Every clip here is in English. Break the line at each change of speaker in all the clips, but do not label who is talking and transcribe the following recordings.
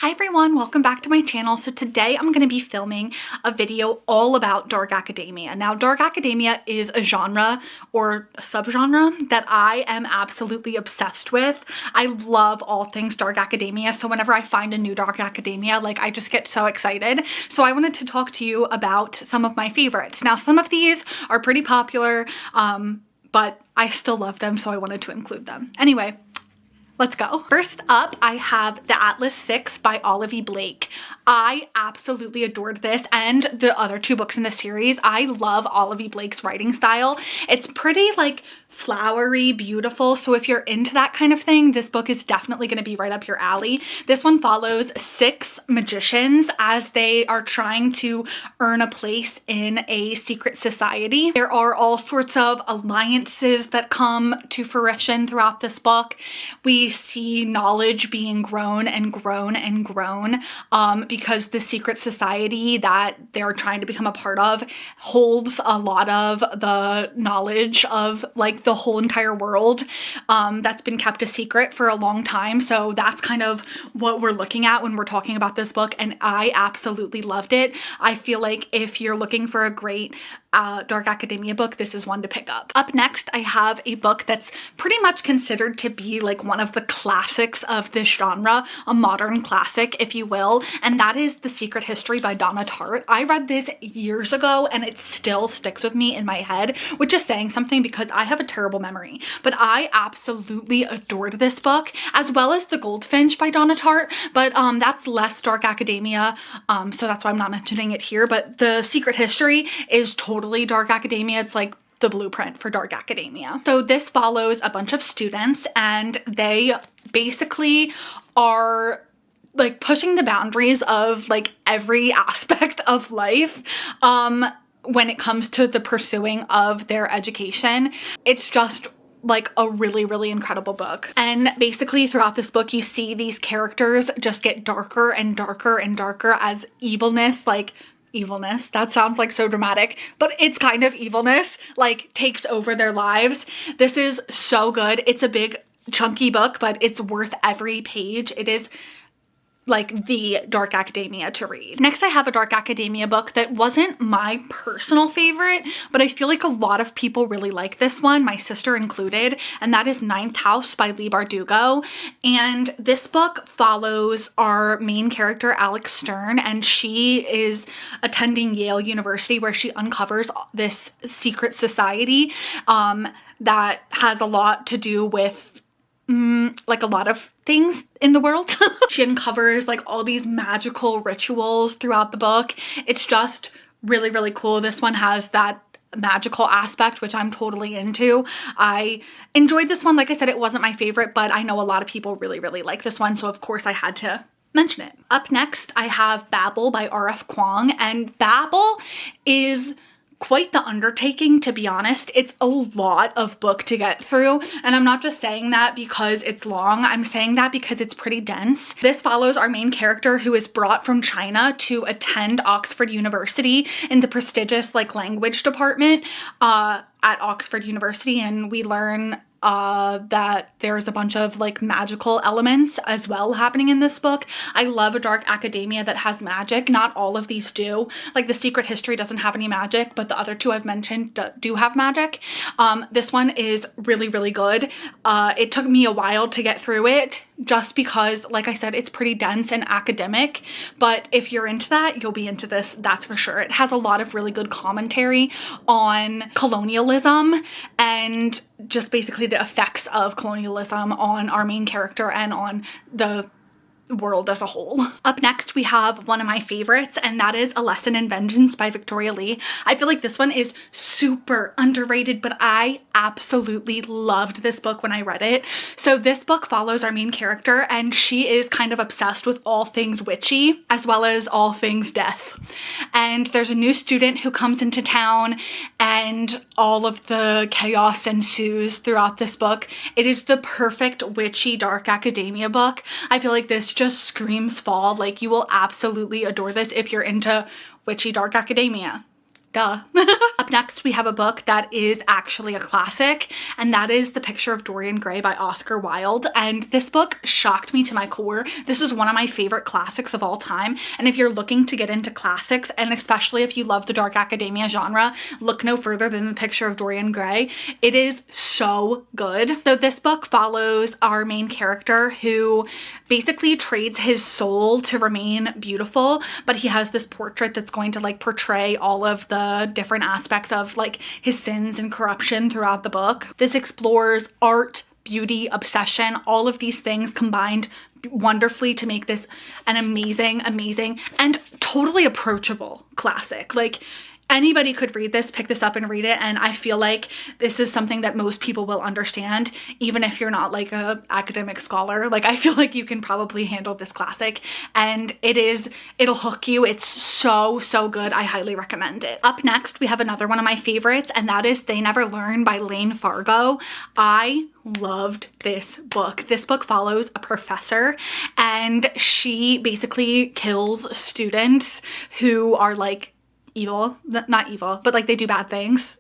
Hi everyone, welcome back to my channel. So today I'm going to be filming a video all about dark academia. Now, dark academia is a genre or a subgenre that I am absolutely obsessed with. I love all things dark academia. So whenever I find a new dark academia, I just get so excited. So I wanted to talk to you about some of my favorites. Now, some of these are pretty popular, but I still love them, so I wanted to include them. Anyway, let's go. First up, I have The Atlas 6 by Olive Blake. I absolutely adored this and the other two books in the series. I love Olive Blake's writing style. It's pretty flowery, beautiful. So if you're into that kind of thing, this book is definitely going to be right up your alley. This one follows 6 magicians as they are trying to earn a place in a secret society. There are all sorts of alliances that come to fruition throughout this book. We see knowledge being grown and grown and grown because the secret society that they're trying to become a part of holds a lot of the knowledge of the whole entire world that's been kept a secret for a long time. So that's kind of what we're looking at when we're talking about this book, and I absolutely loved it. I feel like if you're looking for a great dark academia book, this is one to pick up. Up next, I have a book that's pretty much considered to be one of the classics of this genre, a modern classic, if you will, and that is The Secret History by Donna Tartt. I read this years ago and it still sticks with me in my head, which is saying something because I have a terrible memory, but I absolutely adored this book, as well as The Goldfinch by Donna Tartt, but that's less dark academia, so that's why I'm not mentioning it here. But The Secret History is totally dark academia. It's like the blueprint for dark academia. So this follows a bunch of students, and they basically are pushing the boundaries of every aspect of life when it comes to the pursuing of their education. It's just a really, really incredible book. And basically throughout this book, you see these characters just get darker and darker and darker as evilness, that sounds so dramatic, but it's kind of evilness takes over their lives. This is so good. It's a big chunky book, but it's worth every page. It is the dark academia to read. Next, I have a dark academia book that wasn't my personal favorite, but I feel like a lot of people really like this one, my sister included, and that is Ninth House by Leigh Bardugo. And this book follows our main character, Alex Stern, and she is attending Yale University, where she uncovers this secret society that has a lot to do with a lot of things in the world. She uncovers all these magical rituals throughout the book. It's just really, really cool. This one has that magical aspect, which I'm totally into. I enjoyed this one. Like I said, it wasn't my favorite, but I know a lot of people really, really like this one, so of course I had to mention it. Up next, I have Babel by R.F. Kuang, and Babel is quite the undertaking, to be honest. It's a lot of book to get through, and I'm not just saying that because it's long. I'm saying that because it's pretty dense. This follows our main character, who is brought from China to attend Oxford University in the prestigious language department at Oxford University, and we learn that there's a bunch of magical elements as well happening in this book. I love a dark academia that has magic. Not all of these do. The Secret History doesn't have any magic, but the other two I've mentioned do have magic. This one is really, really good. It took me a while to get through it just because, like I said, it's pretty dense and academic, but if you're into that, you'll be into this, that's for sure. It has a lot of really good commentary on colonialism and just basically the effects of colonialism on our main character and on the world as a whole. Up next, we have one of my favorites, and that is A Lesson in Vengeance by Victoria Lee. I feel like this one is super underrated, but I absolutely loved this book when I read it. So this book follows our main character, and she is kind of obsessed with all things witchy as well as all things death. And there's a new student who comes into town, and all of the chaos ensues throughout this book. It is the perfect witchy dark academia book. I feel like this just screams fall. You will absolutely adore this if you're into witchy dark academia. Duh. Up next, we have a book that is actually a classic, and that is The Picture of Dorian Gray by Oscar Wilde. And this book shocked me to my core. This is one of my favorite classics of all time. And if you're looking to get into classics, and especially if you love the dark academia genre, look no further than The Picture of Dorian Gray. It is so good. So this book follows our main character who basically trades his soul to remain beautiful, but he has this portrait that's going to like portray all of the different aspects of like his sins and corruption throughout the book. This explores art, beauty, obsession, all of these things combined wonderfully to make this an amazing and totally approachable classic. Like, anybody could read this, pick this up and read it, and I feel like this is something that most people will understand, even if you're not like a academic scholar. Like, I feel like you can probably handle this classic, and it'll hook you. It's so good. I highly recommend it. Up next, we have another one of my favorites, and that is They Never Learn by Lane Fargo. I loved this book. This book follows a professor, and she basically kills students who are like evil, not evil, but like they do bad things.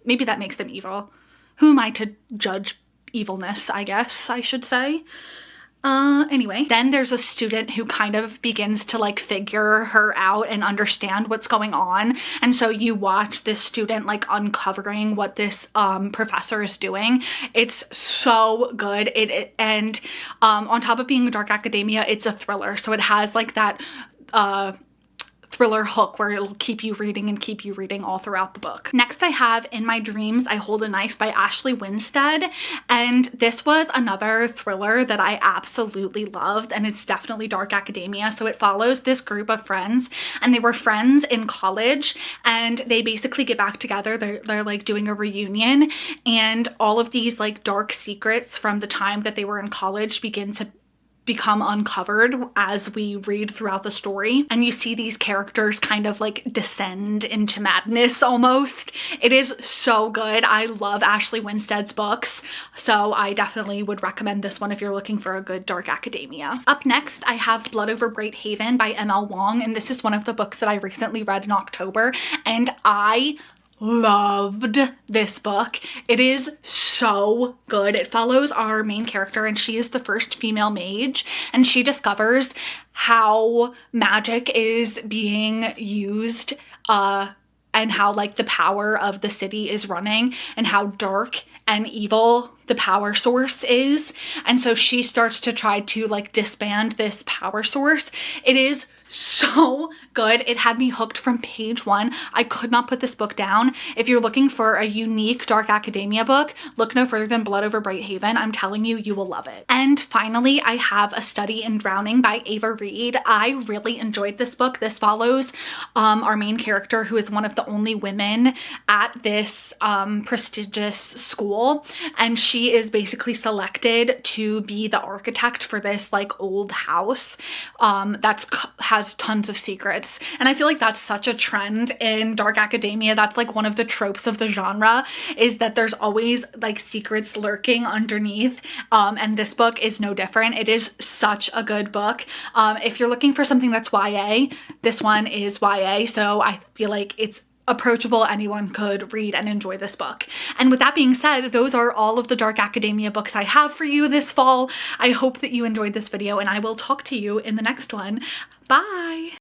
Maybe that makes them evil. Who am I to judge evilness, I guess I should say. Anyway, then there's a student who kind of begins to like figure her out and understand what's going on. And so you watch this student like uncovering what this professor is doing. It's so good. And on top of being a dark academia, it's a thriller. So it has like that thriller hook where it'll keep you reading and keep you reading all throughout the book. Next, I have In My Dreams, I Hold a Knife by Ashley Winstead. And this was another thriller that I absolutely loved, and it's definitely dark academia. So it follows this group of friends, and they were friends in college, and they basically get back together. They're like doing a reunion, and all of these like dark secrets from the time that they were in college begin to become uncovered as we read throughout the story, and you see these characters kind of like descend into madness almost. It is so good. I love Ashley Winstead's books, so I definitely would recommend this one if you're looking for a good dark academia. Up next, I have Blood Over Bright Haven by M.L. Wong, and this is one of the books that I recently read in October, and I loved this book. It is so good. It follows our main character, and she is the first female mage, and she discovers how magic is being used and how like the power of the city is running and how dark and evil the power source is. And so she starts to try to like disband this power source. It is so good. It had me hooked from page one. I could not put this book down. If you're looking for a unique dark academia book, look no further than Blood Over Bright Haven. I'm telling you, you will love it. And finally, I have A Study in Drowning by Ava Reed. I really enjoyed this book. This follows our main character, who is one of the only women at this prestigious school, and she is basically selected to be the architect for this like old house has tons of secrets. And I feel like that's such a trend in dark academia. That's like one of the tropes of the genre, is that there's always like secrets lurking underneath, and this book is no different. It is such a good book. If you're looking for something that's YA, this one is YA, so I feel like it's approachable. Anyone could read and enjoy this book. And with that being said, those are all of the dark academia books I have for you this fall. I hope that you enjoyed this video, and I will talk to you in the next one. Bye!